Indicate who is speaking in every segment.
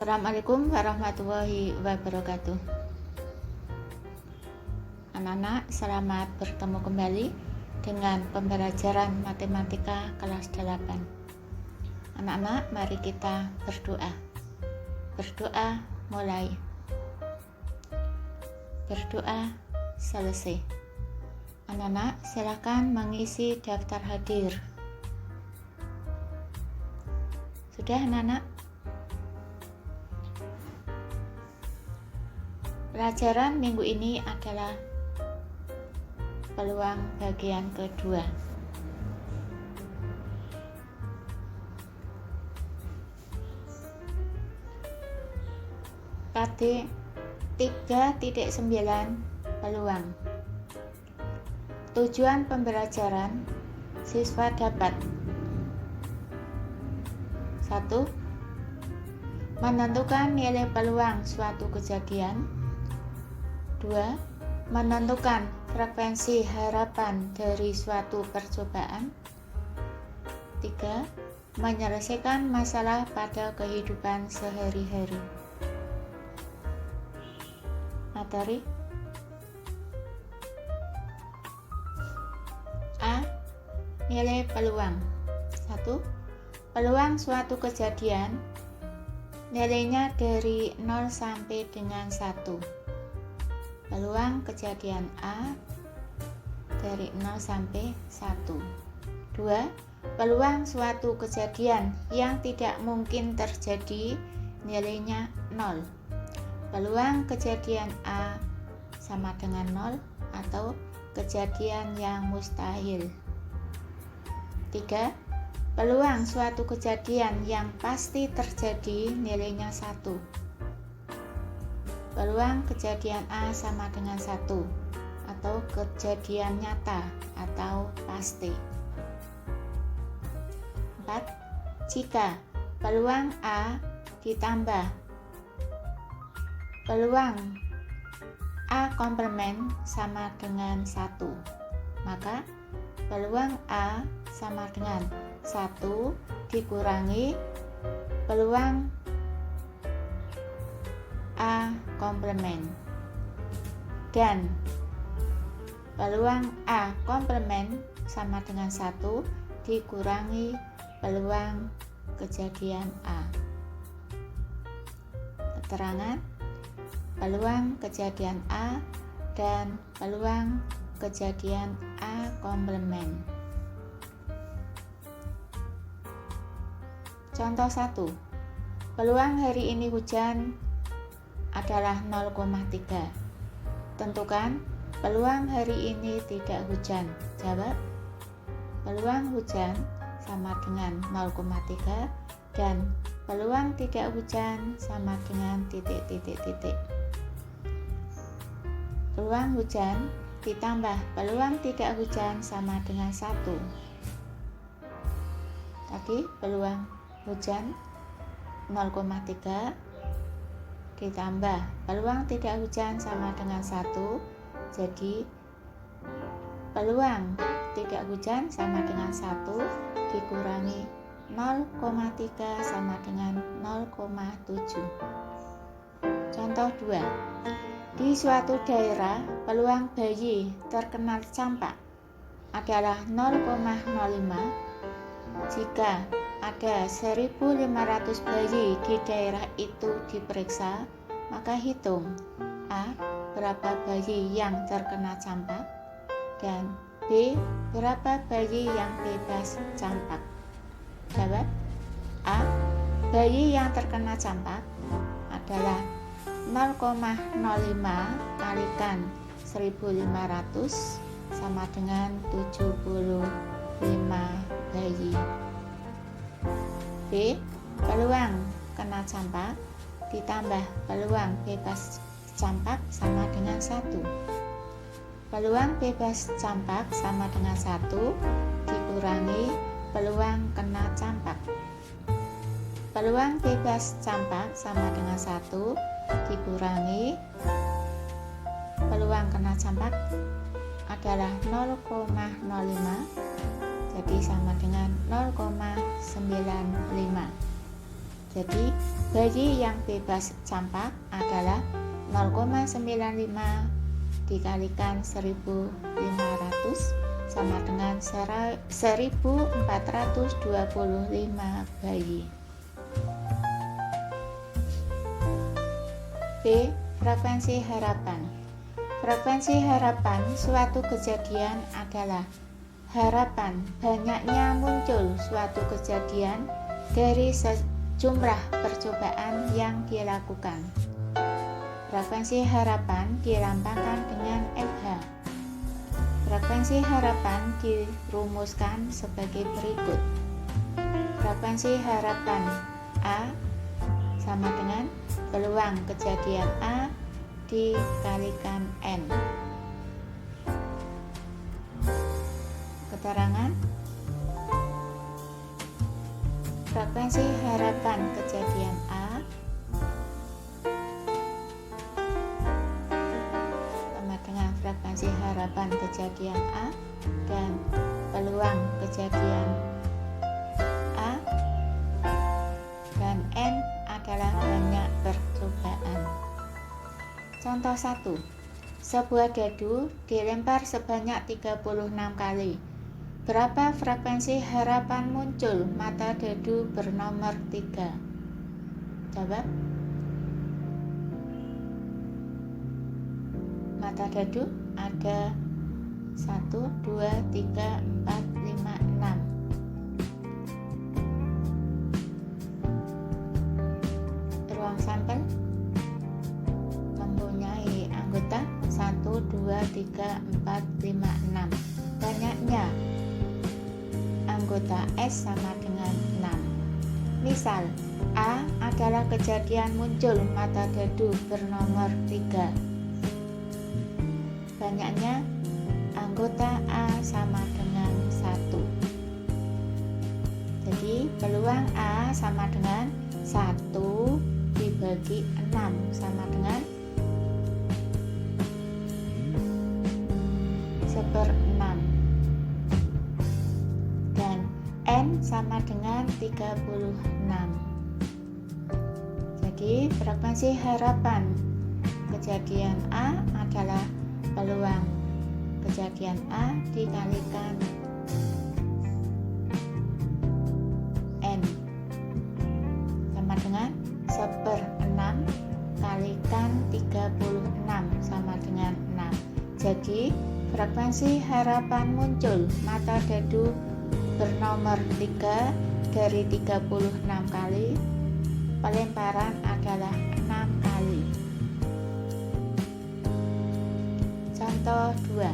Speaker 1: Assalamualaikum warahmatullahi wabarakatuh. Anak-anak, selamat bertemu kembali dengan pembelajaran matematika kelas 8. Anak-anak, mari kita berdoa. Berdoa mulai. Berdoa selesai. Anak-anak, silakan mengisi daftar hadir. Sudah, anak-anak? Pelajaran minggu ini adalah peluang bagian kedua. KD 3.9 peluang. Tujuan pembelajaran siswa dapat 1. Menentukan nilai peluang suatu kejadian. 2. Menentukan frekuensi harapan dari suatu percobaan. 3. Menyelesaikan masalah pada kehidupan sehari-hari. Materi A. Nilai peluang. 1. Peluang suatu kejadian nilainya dari 0 sampai dengan 1. Peluang kejadian A dari 0 sampai 1. 2. Peluang suatu kejadian yang tidak mungkin terjadi nilainya 0. Peluang kejadian A sama dengan 0 atau kejadian yang mustahil. 3. Peluang suatu kejadian yang pasti terjadi nilainya 1. Peluang kejadian A sama dengan 1 atau kejadian nyata atau pasti. 4. Jika peluang A ditambah peluang A komplement sama dengan 1, maka peluang A sama dengan 1 dikurangi peluang A komplement, dan peluang A komplement sama dengan 1 dikurangi peluang kejadian A. Keterangan peluang kejadian A dan peluang kejadian A komplement. Contoh 1. Peluang hari ini hujan adalah 0,3. Tentukan peluang hari ini tidak hujan. Jawab. Peluang hujan sama dengan 0,3 dan peluang tidak hujan sama dengan titik. Peluang hujan ditambah peluang tidak hujan sama dengan 1. Tadi peluang hujan 0,3 ditambah peluang tidak hujan sama dengan 1, jadi peluang tidak hujan sama dengan 1 dikurangi 0,3 sama dengan 0,7. Contoh 2. Di suatu daerah peluang bayi terkena campak adalah 0,05. Jika ada 1.500 bayi di daerah itu diperiksa, maka hitung A. Berapa bayi yang terkena campak, dan B. Berapa bayi yang bebas campak. Jawab. A. Bayi yang terkena campak adalah 0,05 kalikan 1.500 sama dengan 75 bayi. B. Peluang kena campak ditambah peluang bebas campak sama dengan 1. Peluang bebas campak sama dengan 1 dikurangi peluang kena campak. Peluang bebas campak sama dengan 1 dikurangi peluang kena campak adalah 0,05, jadi sama dengan 0,95. Jadi bayi yang bebas campak adalah 0,95 dikalikan 1.500 sama dengan 1.425 bayi. B. Frekuensi harapan. Frekuensi harapan suatu kejadian adalah harapan banyaknya muncul suatu kejadian dari sejumlah percobaan yang dilakukan. Frekuensi harapan dilambangkan dengan FH. Frekuensi harapan dirumuskan sebagai berikut. Frekuensi harapan A sama dengan peluang kejadian A dikalikan N. Keterangan: frekuensi harapan kejadian A sama dengan frekuensi harapan kejadian A dan peluang kejadian A, dan N adalah banyak percobaan. Contoh 1. Sebuah dadu dilempar sebanyak 36 kali. Berapa frekuensi harapan muncul mata dadu bernomor 3? Jawab. Mata dadu ada 1, 2, 3, 4, 5, 6. Ruang sampel mempunyai anggota 1, 2, 3, 4, 5, 6. Banyaknya anggota S sama dengan 6. Misal, A adalah kejadian muncul mata dadu bernomor 3. Banyaknya anggota A sama dengan 1. Jadi peluang A sama dengan 1 dibagi 6 sama dengan 1/6. Dan N sama dengan 36. Jadi frekuensi harapan kejadian A adalah peluang kejadian A dikalikan N sama dengan 1/6 kalikan 36 sama dengan 6. Jadi frekuensi harapan muncul mata dadu bernomor 3 dari 36 kali, pelemparan adalah 6 kali. Contoh 2.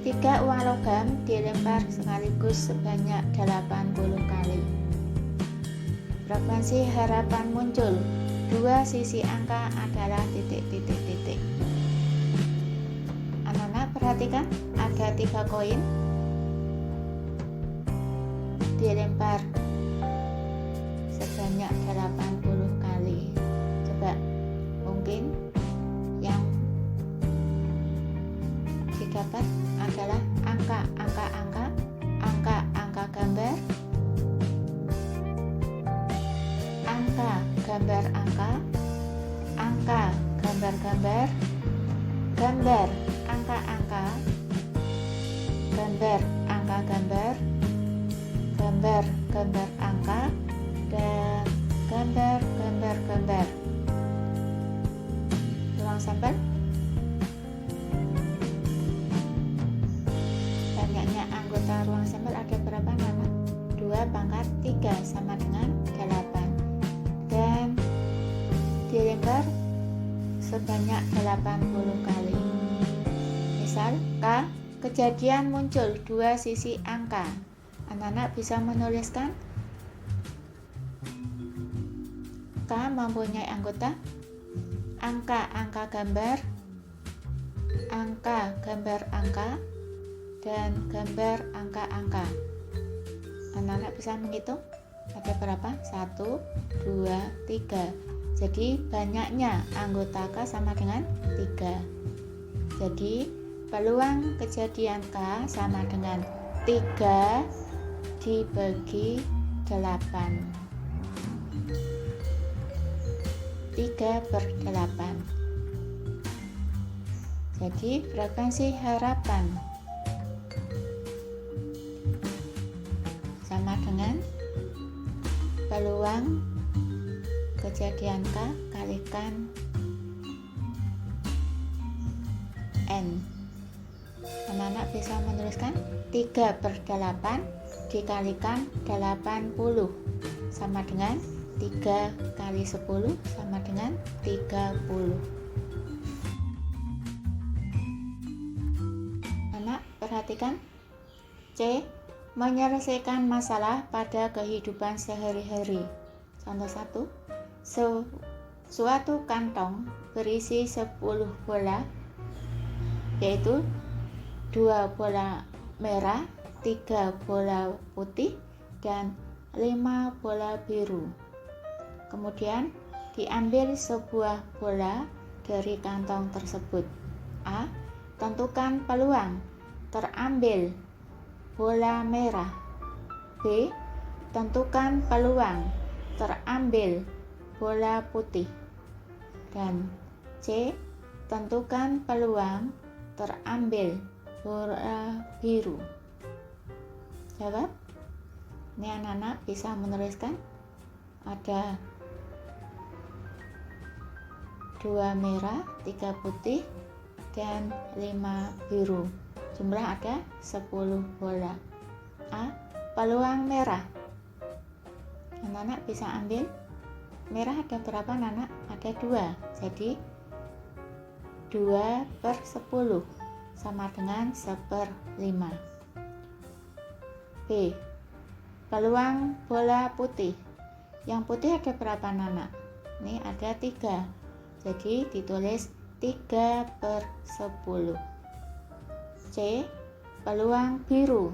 Speaker 1: Tiga uang logam dilempar sekaligus sebanyak 80 kali. Frekuensi harapan muncul dua sisi angka adalah titik-titik-titik. Anak-anak perhatikan, ada 3 koin dilempar sebanyak 80 kali. Coba mungkin yang didapat adalah angka gambar, gambar angka gambar-gambar, gambar angka-angka, gambar angka-gambar, gambar angka, dan gambar. Ruang sampel. Banyaknya anggota ruang sampel ada berapa nama? 2/3 sama dengan 8. Dan dilempar sebanyak 80 kali. Misal K, kejadian muncul dua sisi angka. Anak-anak bisa menuliskan K mempunyai anggota angka gambar, gambar angka, dan gambar angka. Anak-anak bisa menghitung ada berapa? 1, 2, 3. Jadi banyaknya anggota K sama dengan 3. Jadi peluang kejadian K sama dengan 3 dibagi 8. 3/8. Jadi frekuensi harapan sama dengan peluang kejadian K kalikan N. Anak-anak bisa menuliskan 3/8 dikalikan 80 sama dengan 3 kali 10 sama dengan 30. Anak perhatikan C. Menyelesaikan masalah pada kehidupan sehari-hari. Contoh 1. Suatu kantong berisi 10 bola, yaitu 2 bola merah, 3 bola putih, dan 5 bola biru. Kemudian diambil sebuah bola dari kantong tersebut. A. Tentukan peluang terambil bola merah. B. Tentukan peluang terambil bola putih. Dan C. Tentukan peluang terambil bola biru. Jawab. Ini anak-anak bisa menuliskan ada 2 merah, 3 putih, dan 5 biru. Jumlah ada 10 bola. A. Peluang merah. Anak-anak bisa ambil merah ada berapa anak? Ada 2. Jadi 2/10 sama dengan 1/5. B. Peluang bola putih. Yang putih ada berapa anak? Ini ada 3. Jadi ditulis 3/10. C. Peluang biru.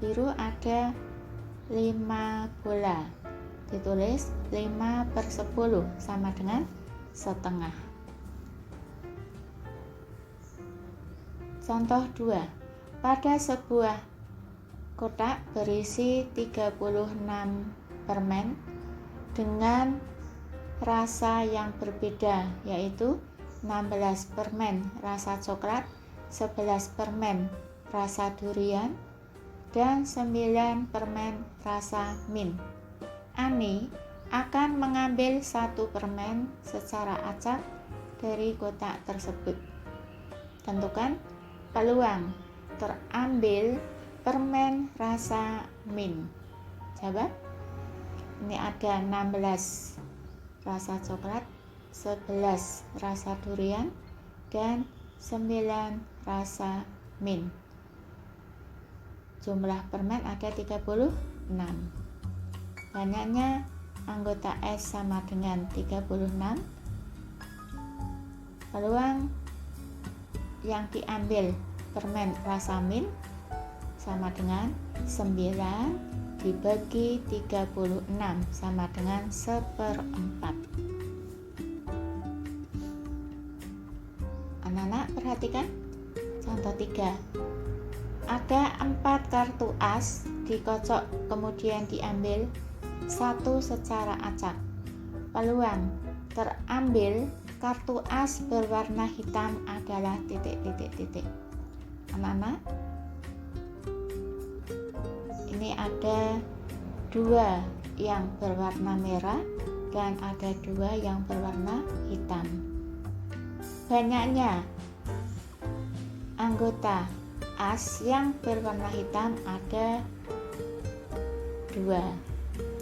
Speaker 1: Biru ada 5 bola. Ditulis 5/10 sama dengan setengah. Contoh 2. Pada sebuah kotak berisi 36 permen dengan rasa yang berbeda, yaitu 16 permen rasa coklat, 11 permen rasa durian, dan 9 permen rasa mint. Ani akan mengambil 1 permen secara acak dari kotak tersebut. Tentukan peluang terambil permen rasa mint. Jawab. Ini ada 16 rasa coklat, 11 rasa durian, dan 9 rasa mint. Jumlah permen ada 36. Banyaknya anggota S sama dengan 36. Peluang yang diambil permen rasa mint sama dengan 9 dibagi 36 sama dengan 1/4. Anak-anak perhatikan contoh 3. Ada 4 kartu as dikocok kemudian diambil 1 secara acak. Peluang terambil kartu as berwarna hitam adalah titik. Anak-anak, ini ada 2 yang berwarna merah dan ada 2 yang berwarna hitam. Banyaknya anggota as yang berwarna hitam ada 2.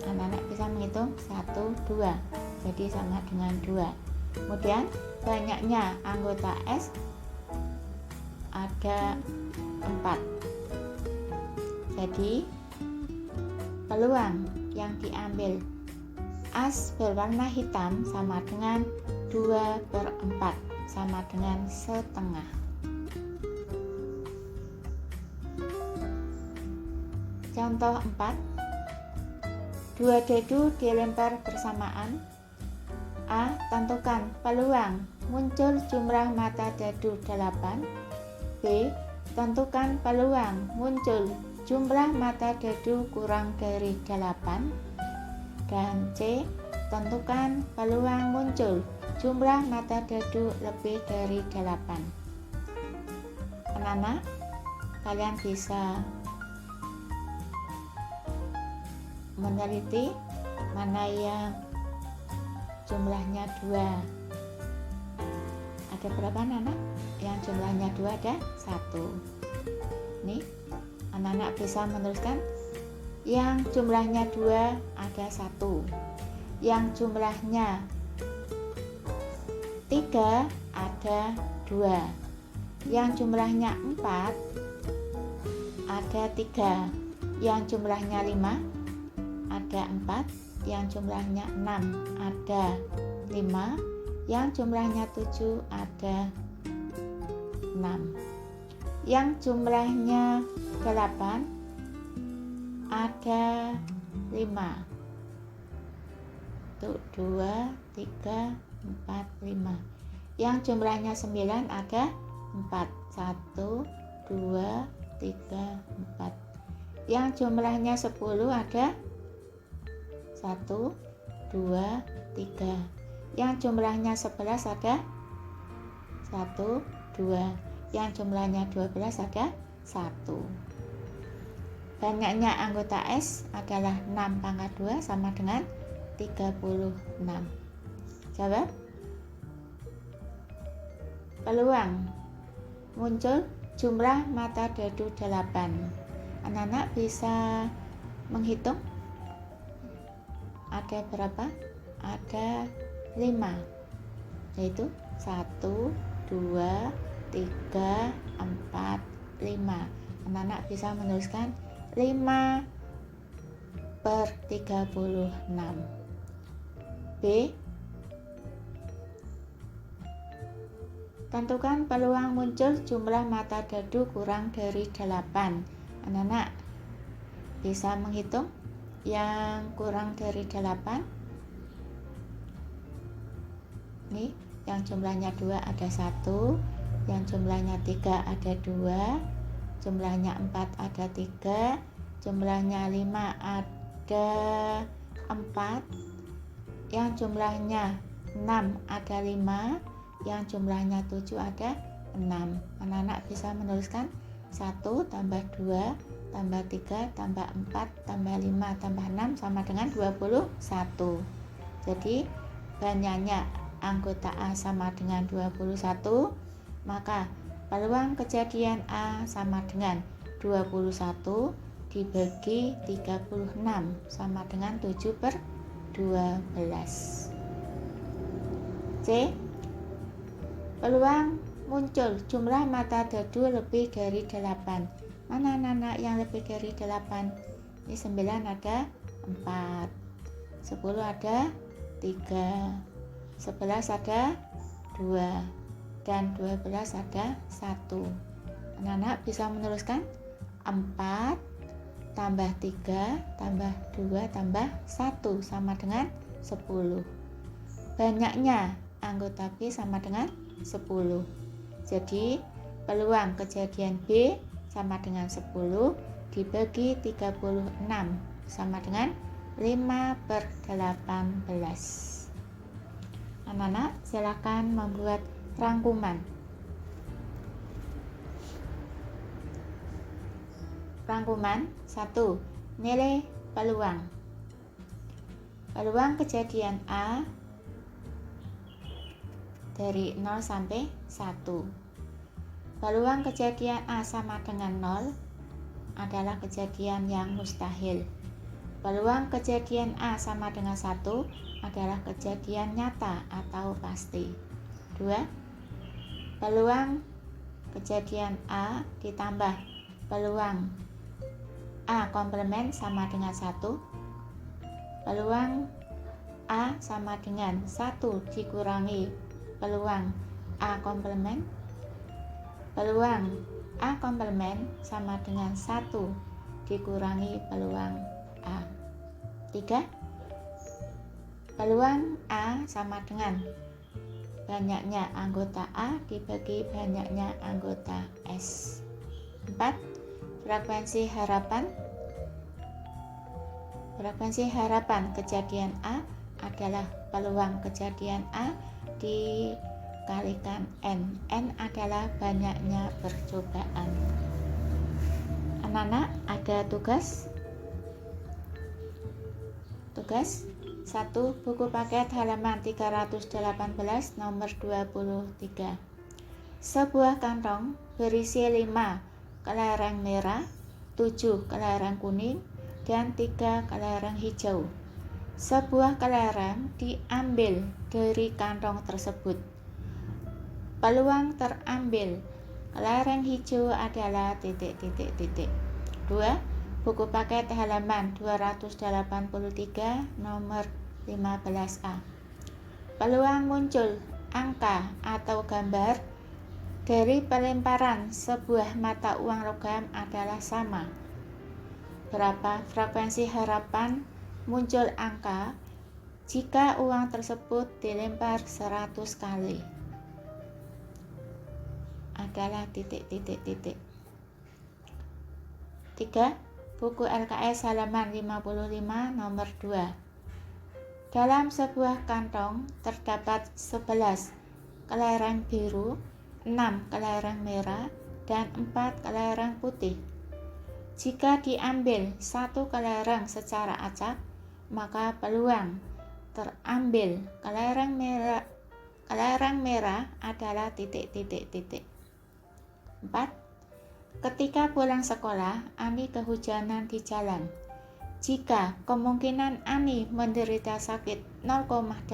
Speaker 1: Anak-anak bisa menghitung 1, 2, jadi sama dengan 2. Kemudian banyaknya anggota S ada 4. Jadi peluang yang diambil as berwarna hitam sama dengan 2/4 sama dengan setengah. Contoh 4. 2 dadu dilempar bersamaan. A. Tentukan peluang muncul jumlah mata dadu 8. B. Tentukan peluang muncul jumlah mata dadu kurang dari 8. Dan C, tentukan peluang muncul jumlah mata dadu lebih dari 8. Anak-anak, kalian bisa meneliti mana yang jumlahnya 2. Ada berapa anak? Yang jumlahnya 2 ada 1. Nih, anak-anak bisa menuliskan yang jumlahnya 2 ada 1. Yang jumlahnya 3 ada 2. Yang jumlahnya 4 ada 3. Yang jumlahnya 5 ada 4. Yang jumlahnya 6 ada 5. Yang jumlahnya 7 ada 6. Yang jumlahnya 8 ada 5. Tuh, 2, 3, 4, 5. Yang jumlahnya 9 ada 4. 1, 2, 3, 4. Yang jumlahnya 10 ada 1, 2, 3. Yang jumlahnya 11 ada 1, 2. Yang jumlahnya 12 ada 1. Banyaknya anggota S adalah 6 pangkat 2 sama dengan 36. Jawab. Peluang muncul jumlah mata dadu 8. Anak-anak bisa menghitung ada berapa? Ada 5, yaitu 1, 2, 3, 4, 5. Anak-anak bisa menuliskan 5/36. B, tentukan peluang muncul jumlah mata dadu kurang dari 8. Anak-anak bisa menghitung yang kurang dari 8. Nih, yang jumlahnya 2 ada 1, yang jumlahnya 3 ada 2, jumlahnya 4 ada 3, jumlahnya 5 ada 4, yang jumlahnya 6 ada 5, yang jumlahnya 7 ada 6. Anak-anak bisa menuliskan 1 tambah 2 tambah 3 tambah 4 tambah 5 tambah 6 sama dengan 21. Jadi banyaknya anggota A sama dengan 21, maka peluang kejadian A sama dengan 21 dibagi 36 sama dengan 7/12. C, peluang muncul jumlah mata dadu lebih dari 8. Mana anak-anak yang lebih dari 8? Ini 9 ada 4, 10 ada 3, 11 ada 2, dan 12 ada 1. Anak-anak bisa menuliskan 4 tambah 3 tambah 2 tambah 1 sama dengan 10. Banyaknya anggota B sama dengan 10. Jadi peluang kejadian B sama dengan 10 dibagi 36 sama dengan 5/18. Anak-anak silakan membuat rangkuman. Rangkuman 1. Nilai peluang. Peluang kejadian A dari 0 sampai 1. Peluang kejadian A sama dengan 0 adalah kejadian yang mustahil. Peluang kejadian A sama dengan 1 adalah kejadian nyata atau pasti. 2. Peluang kejadian A ditambah peluang A komplement sama dengan 1. Peluang A sama dengan 1 dikurangi peluang A komplement. Peluang A komplement sama dengan 1 dikurangi peluang A. 3. Peluang A sama dengan banyaknya anggota A dibagi banyaknya anggota S. 4. Frekuensi harapan. Frekuensi harapan kejadian A adalah peluang kejadian A dikalikan N. N adalah banyaknya percobaan. Anak-anak, ada tugas. Tugas 1. Buku paket halaman 318 nomor 23. Sebuah kantong berisi 5 kelereng merah, 7 kelereng kuning, dan 3 kelereng hijau. Sebuah kelereng diambil dari kantong tersebut. Peluang terambil kelereng hijau adalah titik. 2. Buku paket halaman 283 nomor 15A. Peluang muncul angka atau gambar dari pelemparan sebuah mata uang logam adalah sama. Berapa frekuensi harapan muncul angka jika uang tersebut dilempar 100 kali? Adalah titik. 3. Buku LKS halaman 55 nomor 2. Dalam sebuah kantong terdapat 11 kelereng biru, 6 kelereng merah, dan 4 kelereng putih. Jika diambil 1 kelereng secara acak, maka peluang terambil kelereng merah adalah titik. 4. Ketika pulang sekolah, Ani kehujanan di jalan. Jika kemungkinan Ani menderita sakit 0,8,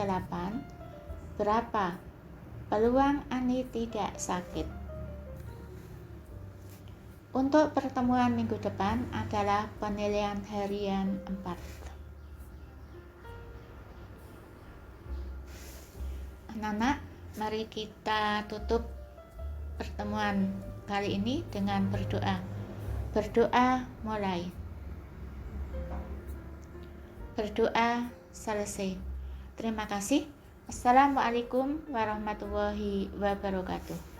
Speaker 1: berapa peluang Ani tidak sakit? Untuk pertemuan minggu depan adalah penilaian harian 4. Anak-anak, mari kita tutup pertemuan kali ini dengan berdoa. Berdoa mulai. Berdoa selesai. Terima kasih. Assalamualaikum warahmatullahi wabarakatuh.